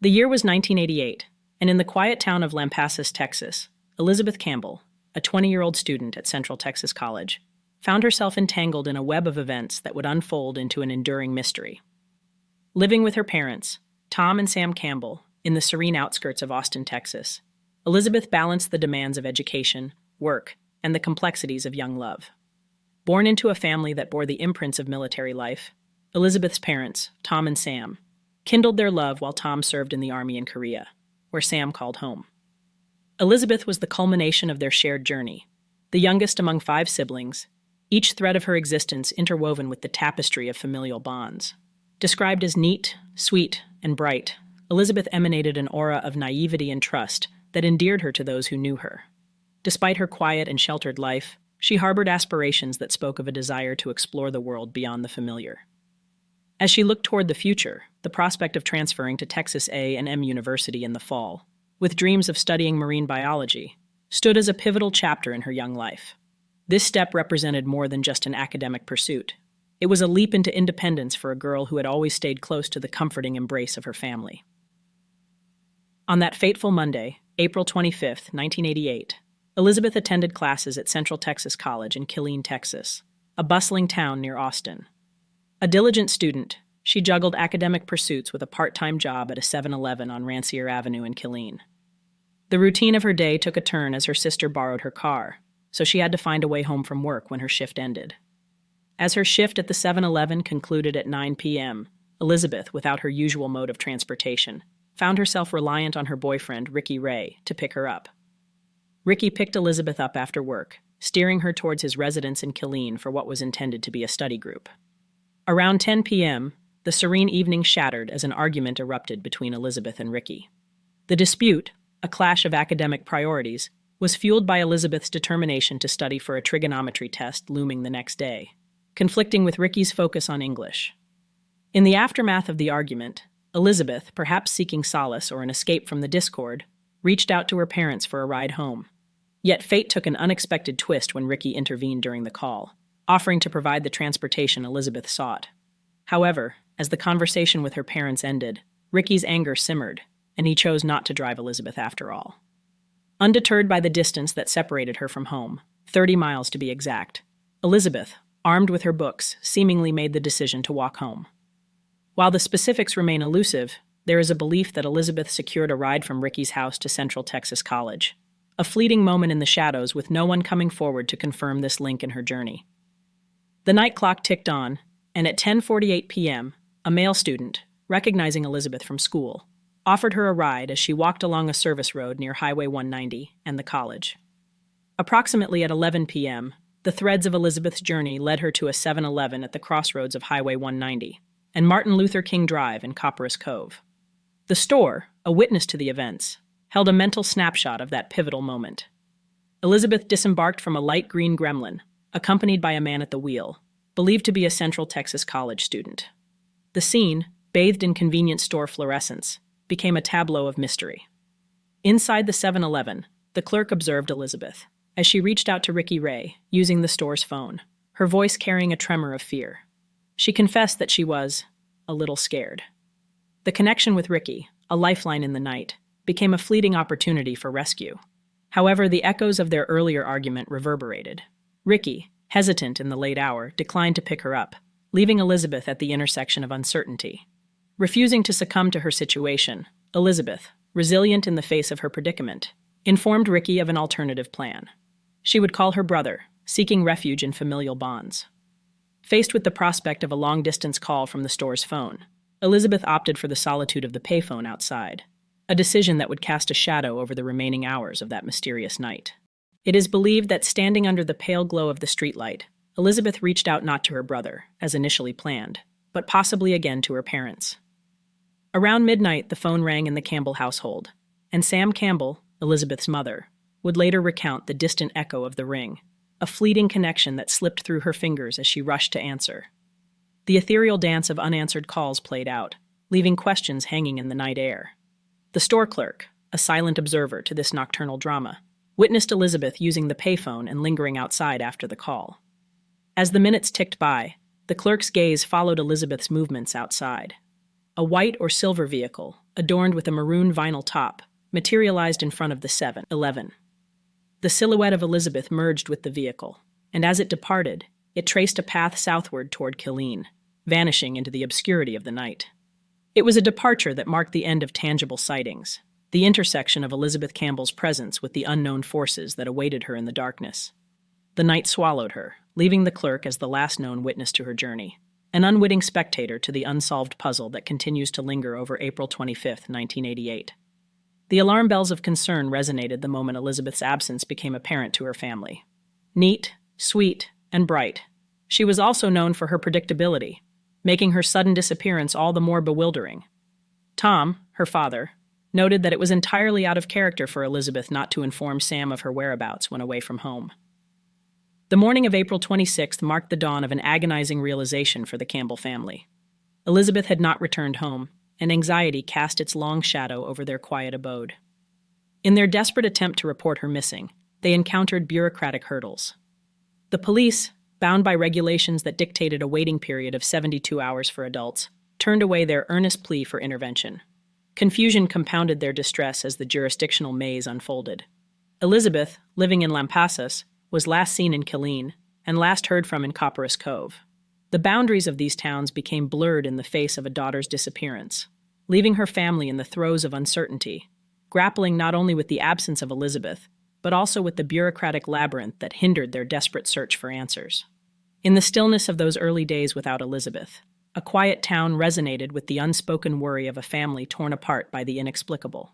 The year was 1988, and in the quiet town of Lampasas, Texas, Elizabeth Campbell, a 20-year-old student at Central Texas College, found herself entangled in a web of events that would unfold into an enduring mystery. Living with her parents, Tom and Sam Campbell, in the serene outskirts of Austin, Texas, Elizabeth balanced the demands of education, work, and the complexities of young love. Born into a family that bore the imprints of military life, Elizabeth's parents, Tom and Sam, kindled their love while Tom served in the Army in Korea, where Sam called home. Elizabeth was the culmination of their shared journey, the youngest among 5 siblings, each thread of her existence interwoven with the tapestry of familial bonds. Described as neat, sweet, and bright, Elizabeth emanated an aura of naivety and trust that endeared her to those who knew her. Despite her quiet and sheltered life, she harbored aspirations that spoke of a desire to explore the world beyond the familiar. As she looked toward the future, the prospect of transferring to Texas A&M University in the fall, with dreams of studying marine biology, stood as a pivotal chapter in her young life. This step represented more than just an academic pursuit. It was a leap into independence for a girl who had always stayed close to the comforting embrace of her family. On that fateful Monday, April 25, 1988, Elizabeth attended classes at Central Texas College in Killeen, Texas, a bustling town near Austin. A diligent student, she juggled academic pursuits with a part-time job at a 7-Eleven on Rancier Avenue in Killeen. The routine of her day took a turn as her sister borrowed her car, so she had to find a way home from work when her shift ended. As her shift at the 7-Eleven concluded at 9 p.m., Elizabeth, without her usual mode of transportation, found herself reliant on her boyfriend, Ricky Ray, to pick her up. Ricky picked Elizabeth up after work, steering her towards his residence in Killeen for what was intended to be a study group. Around 10 p.m., the serene evening shattered as an argument erupted between Elizabeth and Ricky. The dispute, a clash of academic priorities, was fueled by Elizabeth's determination to study for a trigonometry test looming the next day, conflicting with Ricky's focus on English. In the aftermath of the argument, Elizabeth, perhaps seeking solace or an escape from the discord, reached out to her parents for a ride home. Yet fate took an unexpected twist when Ricky intervened during the call, offering to provide the transportation Elizabeth sought. However, as the conversation with her parents ended, Ricky's anger simmered, and he chose not to drive Elizabeth after all. Undeterred by the distance that separated her from home, 30 miles to be exact, Elizabeth, armed with her books, seemingly made the decision to walk home. While the specifics remain elusive, there is a belief that Elizabeth secured a ride from Ricky's house to Central Texas College, a fleeting moment in the shadows with no one coming forward to confirm this link in her journey. The night clock ticked on, and at 10:48 p.m., a male student, recognizing Elizabeth from school, offered her a ride as she walked along a service road near Highway 190 and the college. Approximately at 11 p.m., the threads of Elizabeth's journey led her to a 7-Eleven at the crossroads of Highway 190 and Martin Luther King Drive in Copperas Cove. The store, a witness to the events, held a mental snapshot of that pivotal moment. Elizabeth disembarked from a light green Gremlin, accompanied by a man at the wheel, believed to be a Central Texas College student. The scene, bathed in convenience store fluorescence, became a tableau of mystery. Inside the 7-Eleven, the clerk observed Elizabeth, as she reached out to Ricky Ray, using the store's phone, her voice carrying a tremor of fear. She confessed that she was a little scared. The connection with Ricky, a lifeline in the night, became a fleeting opportunity for rescue. However, the echoes of their earlier argument reverberated. Ricky, hesitant in the late hour, declined to pick her up, leaving Elizabeth at the intersection of uncertainty. Refusing to succumb to her situation, Elizabeth, resilient in the face of her predicament, informed Ricky of an alternative plan. She would call her brother, seeking refuge in familial bonds. Faced with the prospect of a long-distance call from the store's phone, Elizabeth opted for the solitude of the payphone outside, a decision that would cast a shadow over the remaining hours of that mysterious night. It is believed that standing under the pale glow of the streetlight, Elizabeth reached out not to her brother, as initially planned, but possibly again to her parents. Around midnight, the phone rang in the Campbell household, and Sam Campbell, Elizabeth's mother, would later recount the distant echo of the ring, a fleeting connection that slipped through her fingers as she rushed to answer. The ethereal dance of unanswered calls played out, leaving questions hanging in the night air. The store clerk, a silent observer to this nocturnal drama, witnessed Elizabeth using the payphone and lingering outside after the call. As the minutes ticked by, the clerk's gaze followed Elizabeth's movements outside. A white or silver vehicle, adorned with a maroon vinyl top, materialized in front of the 7-Eleven. The silhouette of Elizabeth merged with the vehicle, and as it departed, it traced a path southward toward Killeen, vanishing into the obscurity of the night. It was a departure that marked the end of tangible sightings, the intersection of Elizabeth Campbell's presence with the unknown forces that awaited her in the darkness. The night swallowed her, leaving the clerk as the last known witness to her journey, an unwitting spectator to the unsolved puzzle that continues to linger over April 25, 1988. The alarm bells of concern resonated the moment Elizabeth's absence became apparent to her family. Neat, sweet, and bright, she was also known for her predictability, making her sudden disappearance all the more bewildering. Tom, her father, noted that it was entirely out of character for Elizabeth not to inform Sam of her whereabouts when away from home. The morning of April 26th marked the dawn of an agonizing realization for the Campbell family. Elizabeth had not returned home, and anxiety cast its long shadow over their quiet abode. In their desperate attempt to report her missing, they encountered bureaucratic hurdles. The police, bound by regulations that dictated a waiting period of 72 hours for adults, turned away their earnest plea for intervention. Confusion compounded their distress as the jurisdictional maze unfolded. Elizabeth, living in Lampasas, was last seen in Killeen and last heard from in Copperas Cove. The boundaries of these towns became blurred in the face of a daughter's disappearance, leaving her family in the throes of uncertainty, grappling not only with the absence of Elizabeth, but also with the bureaucratic labyrinth that hindered their desperate search for answers. In the stillness of those early days without Elizabeth, a quiet town resonated with the unspoken worry of a family torn apart by the inexplicable.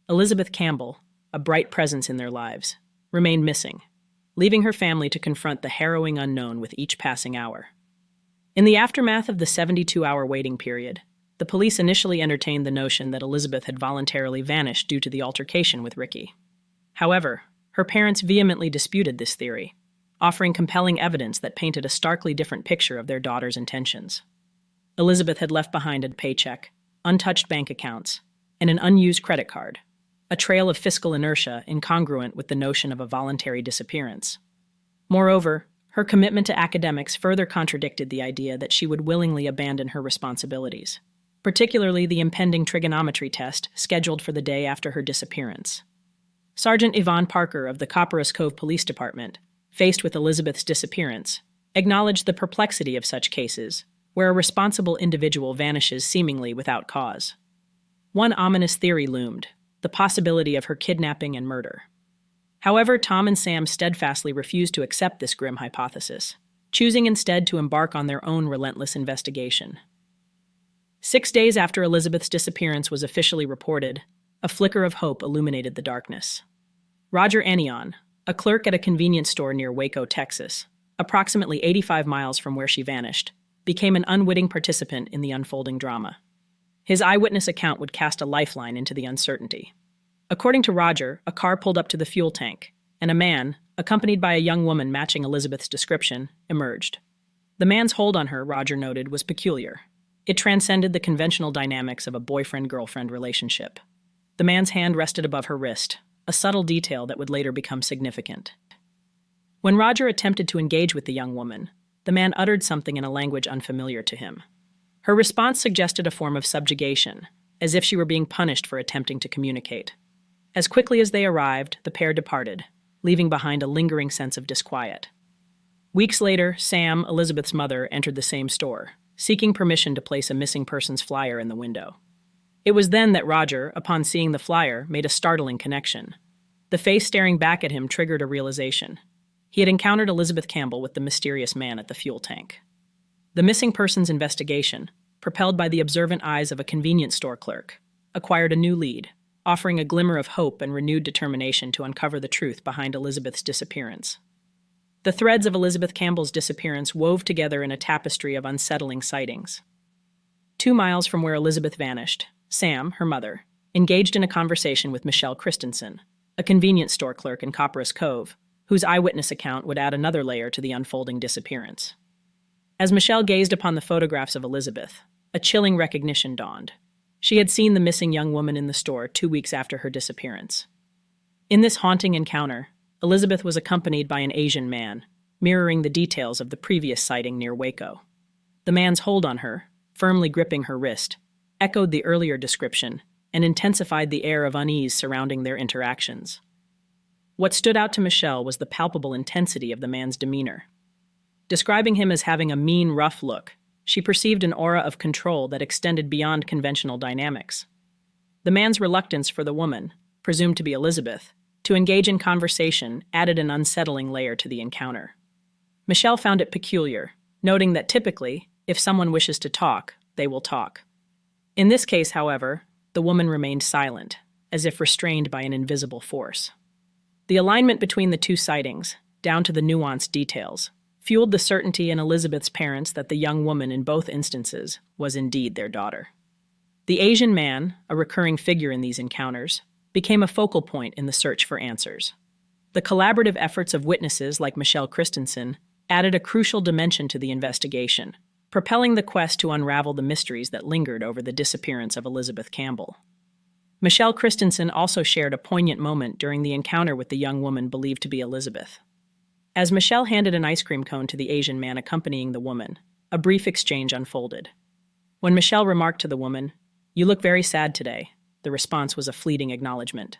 Elizabeth Campbell, a bright presence in their lives, remained missing, leaving her family to confront the harrowing unknown with each passing hour. In the aftermath of the 72-hour waiting period, the police initially entertained the notion that Elizabeth had voluntarily vanished due to the altercation with Ricky. However, her parents vehemently disputed this theory, offering compelling evidence that painted a starkly different picture of their daughter's intentions. Elizabeth had left behind a paycheck, untouched bank accounts, and an unused credit card, a trail of fiscal inertia incongruent with the notion of a voluntary disappearance. Moreover, her commitment to academics further contradicted the idea that she would willingly abandon her responsibilities, particularly the impending trigonometry test scheduled for the day after her disappearance. Sergeant Yvonne Parker of the Copperas Cove Police Department, faced with Elizabeth's disappearance, acknowledged the perplexity of such cases, where a responsible individual vanishes seemingly without cause. One ominous theory loomed: the possibility of her kidnapping and murder. However, Tom and Sam steadfastly refused to accept this grim hypothesis, choosing instead to embark on their own relentless investigation. 6 days after Elizabeth's disappearance was officially reported, a flicker of hope illuminated the darkness. Roger Anion, a clerk at a convenience store near Waco, Texas, approximately 85 miles from where she vanished, became an unwitting participant in the unfolding drama. His eyewitness account would cast a lifeline into the uncertainty. According to Roger, a car pulled up to the fuel tank, and a man, accompanied by a young woman matching Elizabeth's description, emerged. The man's hold on her, Roger noted, was peculiar. It transcended the conventional dynamics of a boyfriend-girlfriend relationship. The man's hand rested above her wrist, a subtle detail that would later become significant. When Roger attempted to engage with the young woman, the man uttered something in a language unfamiliar to him. Her response suggested a form of subjugation, as if she were being punished for attempting to communicate. As quickly as they arrived, the pair departed, leaving behind a lingering sense of disquiet. Weeks later, Sam, Elizabeth's mother, entered the same store, seeking permission to place a missing persons flyer in the window. It was then that Roger, upon seeing the flyer, made a startling connection. The face staring back at him triggered a realization. He had encountered Elizabeth Campbell with the mysterious man at the fuel tank. The missing persons investigation, propelled by the observant eyes of a convenience store clerk, acquired a new lead, offering a glimmer of hope and renewed determination to uncover the truth behind Elizabeth's disappearance. The threads of Elizabeth Campbell's disappearance wove together in a tapestry of unsettling sightings. 2 miles from where Elizabeth vanished, Sam, her mother, engaged in a conversation with Michelle Christensen, a convenience store clerk in Copperas Cove, whose eyewitness account would add another layer to the unfolding disappearance. As Michelle gazed upon the photographs of Elizabeth, a chilling recognition dawned. She had seen the missing young woman in the store 2 weeks after her disappearance. In this haunting encounter, Elizabeth was accompanied by an Asian man, mirroring the details of the previous sighting near Waco. The man's hold on her, firmly gripping her wrist, echoed the earlier description and intensified the air of unease surrounding their interactions. What stood out to Michelle was the palpable intensity of the man's demeanor. Describing him as having a mean, rough look, she perceived an aura of control that extended beyond conventional dynamics. The man's reluctance for the woman, presumed to be Elizabeth, to engage in conversation added an unsettling layer to the encounter. Michelle found it peculiar, noting that typically, if someone wishes to talk, they will talk. In this case, however, the woman remained silent, as if restrained by an invisible force. The alignment between the two sightings, down to the nuanced details, fueled the certainty in Elizabeth's parents that the young woman in both instances was indeed their daughter. The Asian man, a recurring figure in these encounters, became a focal point in the search for answers. The collaborative efforts of witnesses like Michelle Christensen added a crucial dimension to the investigation, propelling the quest to unravel the mysteries that lingered over the disappearance of Elizabeth Campbell. Michelle Christensen also shared a poignant moment during the encounter with the young woman believed to be Elizabeth. As Michelle handed an ice cream cone to the Asian man accompanying the woman, a brief exchange unfolded. When Michelle remarked to the woman, "You look very sad today," the response was a fleeting acknowledgement.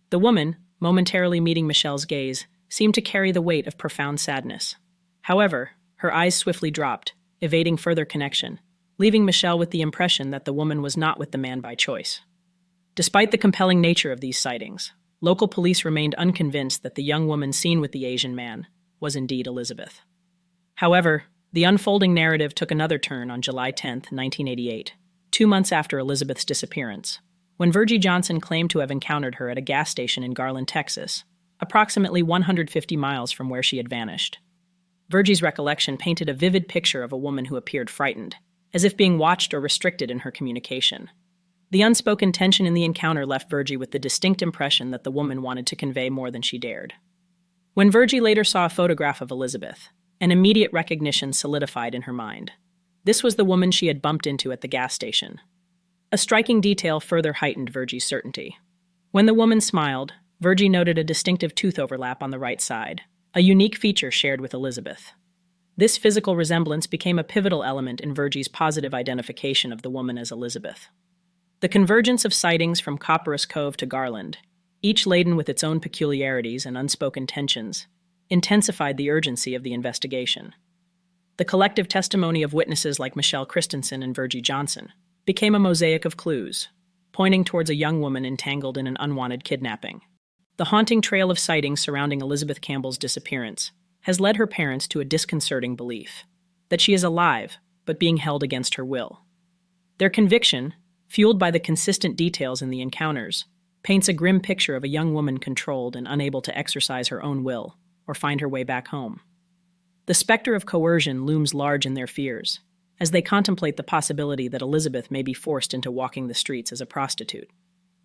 The woman, momentarily meeting Michelle's gaze, seemed to carry the weight of profound sadness. However, her eyes swiftly dropped, evading further connection, leaving Michelle with the impression that the woman was not with the man by choice. Despite the compelling nature of these sightings, local police remained unconvinced that the young woman seen with the Asian man was indeed Elizabeth. However, the unfolding narrative took another turn on July 10, 1988, 2 months after Elizabeth's disappearance, when Virgie Johnson claimed to have encountered her at a gas station in Garland, Texas, approximately 150 miles from where she had vanished. Virgie's recollection painted a vivid picture of a woman who appeared frightened, as if being watched or restricted in her communication. The unspoken tension in the encounter left Virgie with the distinct impression that the woman wanted to convey more than she dared. When Virgie later saw a photograph of Elizabeth, an immediate recognition solidified in her mind. This was the woman she had bumped into at the gas station. A striking detail further heightened Virgie's certainty. When the woman smiled, Virgie noted a distinctive tooth overlap on the right side, a unique feature shared with Elizabeth. This physical resemblance became a pivotal element in Virgie's positive identification of the woman as Elizabeth. The convergence of sightings from Copperas Cove to Garland, each laden with its own peculiarities and unspoken tensions, intensified the urgency of the investigation. The collective testimony of witnesses like Michelle Christensen and Virgie Johnson became a mosaic of clues, pointing towards a young woman entangled in an unwanted kidnapping. The haunting trail of sightings surrounding Elizabeth Campbell's disappearance has led her parents to a disconcerting belief that she is alive, but being held against her will. Their conviction, fueled by the consistent details in the encounters, paints a grim picture of a young woman controlled and unable to exercise her own will or find her way back home. The specter of coercion looms large in their fears, as they contemplate the possibility that Elizabeth may be forced into walking the streets as a prostitute.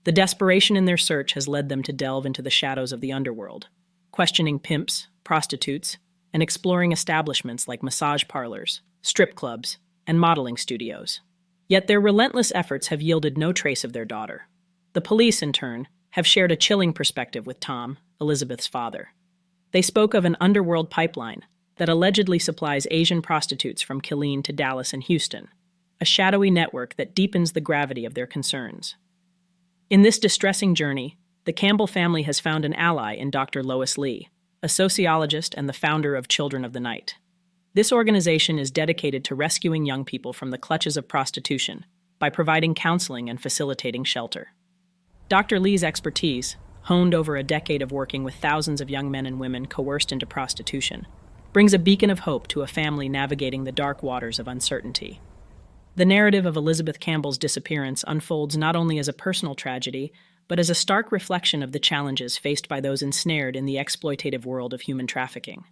The desperation in their search has led them to delve into the shadows of the underworld, questioning pimps, prostitutes, and exploring establishments like massage parlors, strip clubs, and modeling studios. Yet their relentless efforts have yielded no trace of their daughter. The police, in turn, have shared a chilling perspective with Tom, Elizabeth's father. They spoke of an underworld pipeline that allegedly supplies Asian prostitutes from Killeen to Dallas and Houston, a shadowy network that deepens the gravity of their concerns. In this distressing journey, the Campbell family has found an ally in Dr. Lois Lee, a sociologist and the founder of Children of the Night. This organization is dedicated to rescuing young people from the clutches of prostitution by providing counseling and facilitating shelter. Dr. Lee's expertise, honed over a decade of working with thousands of young men and women coerced into prostitution, brings a beacon of hope to a family navigating the dark waters of uncertainty. The narrative of Elizabeth Campbell's disappearance unfolds not only as a personal tragedy, but as a stark reflection of the challenges faced by those ensnared in the exploitative world of human trafficking.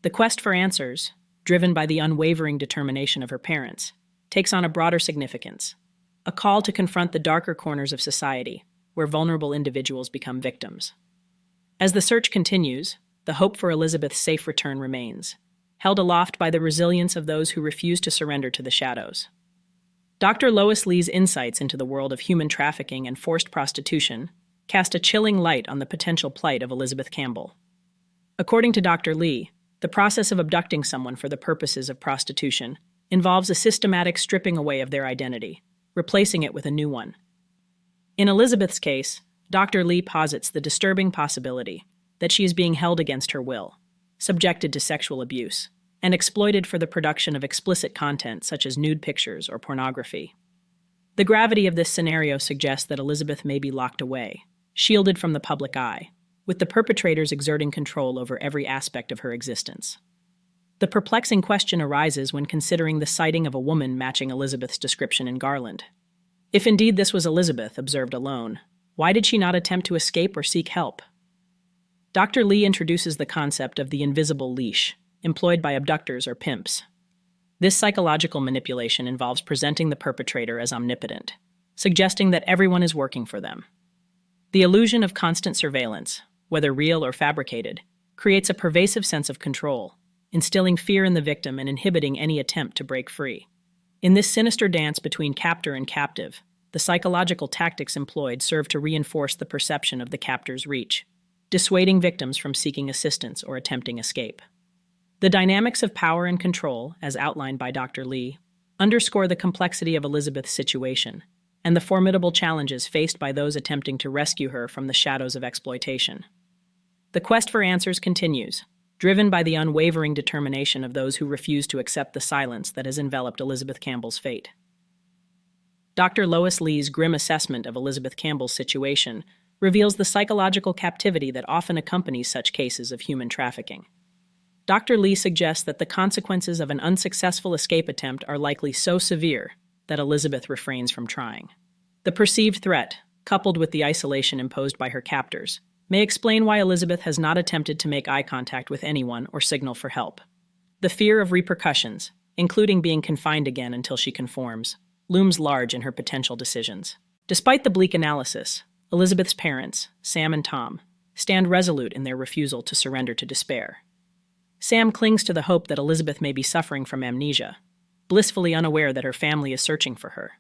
The quest for answers, driven by the unwavering determination of her parents, takes on a broader significance, a call to confront the darker corners of society, where vulnerable individuals become victims. As the search continues, the hope for Elizabeth's safe return remains, held aloft by the resilience of those who refuse to surrender to the shadows. Dr. Lois Lee's insights into the world of human trafficking and forced prostitution cast a chilling light on the potential plight of Elizabeth Campbell. According to Dr. Lee, the process of abducting someone for the purposes of prostitution involves a systematic stripping away of their identity, replacing it with a new one. In Elizabeth's case, Dr. Lee posits the disturbing possibility that she is being held against her will, subjected to sexual abuse, and exploited for the production of explicit content such as nude pictures or pornography. The gravity of this scenario suggests that Elizabeth may be locked away, shielded from the public eye, with the perpetrators exerting control over every aspect of her existence. The perplexing question arises when considering the sighting of a woman matching Elizabeth's description in Garland. If indeed this was Elizabeth, observed alone, why did she not attempt to escape or seek help? Dr. Lee introduces the concept of the invisible leash, employed by abductors or pimps. This psychological manipulation involves presenting the perpetrator as omnipotent, suggesting that everyone is working for them. The illusion of constant surveillance, whether real or fabricated, creates a pervasive sense of control, instilling fear in the victim and inhibiting any attempt to break free. In this sinister dance between captor and captive, the psychological tactics employed serve to reinforce the perception of the captor's reach, dissuading victims from seeking assistance or attempting escape. The dynamics of power and control, as outlined by Dr. Lee, underscore the complexity of Elizabeth's situation and the formidable challenges faced by those attempting to rescue her from the shadows of exploitation. The quest for answers continues, driven by the unwavering determination of those who refuse to accept the silence that has enveloped Elizabeth Campbell's fate. Dr. Lois Lee's grim assessment of Elizabeth Campbell's situation reveals the psychological captivity that often accompanies such cases of human trafficking. Dr. Lee suggests that the consequences of an unsuccessful escape attempt are likely so severe that Elizabeth refrains from trying. The perceived threat, coupled with the isolation imposed by her captors, may explain why Elizabeth has not attempted to make eye contact with anyone or signal for help. The fear of repercussions, including being confined again until she conforms, looms large in her potential decisions. Despite the bleak analysis, Elizabeth's parents, Sam and Tom, stand resolute in their refusal to surrender to despair. Sam clings to the hope that Elizabeth may be suffering from amnesia, blissfully unaware that her family is searching for her.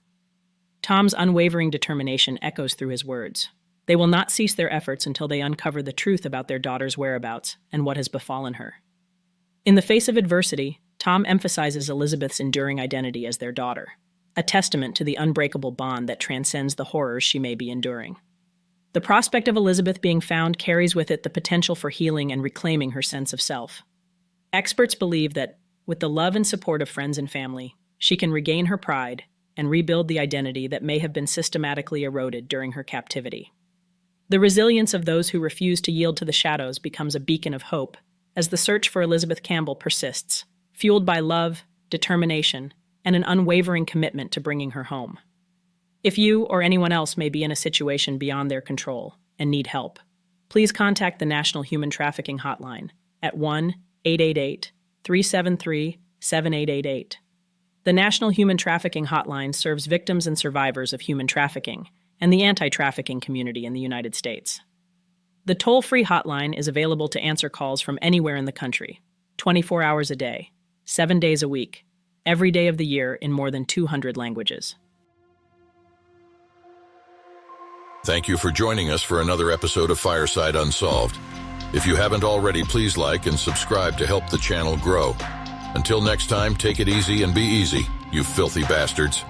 Tom's unwavering determination echoes through his words. They will not cease their efforts until they uncover the truth about their daughter's whereabouts and what has befallen her. In the face of adversity, Tom emphasizes Elizabeth's enduring identity as their daughter, a testament to the unbreakable bond that transcends the horrors she may be enduring. The prospect of Elizabeth being found carries with it the potential for healing and reclaiming her sense of self. Experts believe that, with the love and support of friends and family, she can regain her pride and rebuild the identity that may have been systematically eroded during her captivity. The resilience of those who refuse to yield to the shadows becomes a beacon of hope as the search for Elizabeth Campbell persists, fueled by love, determination, and an unwavering commitment to bringing her home. If you or anyone else may be in a situation beyond their control and need help, please contact the National Human Trafficking Hotline at 1-888-373-7888. The National Human Trafficking Hotline serves victims and survivors of human trafficking and the anti-trafficking community in the United States. The toll-free hotline is available to answer calls from anywhere in the country, 24 hours a day, 7 days a week, every day of the year in more than 200 languages. Thank you for joining us for another episode of Fireside Unsolved. If you haven't already, please like and subscribe to help the channel grow. Until next time, take it easy and be easy, you filthy bastards.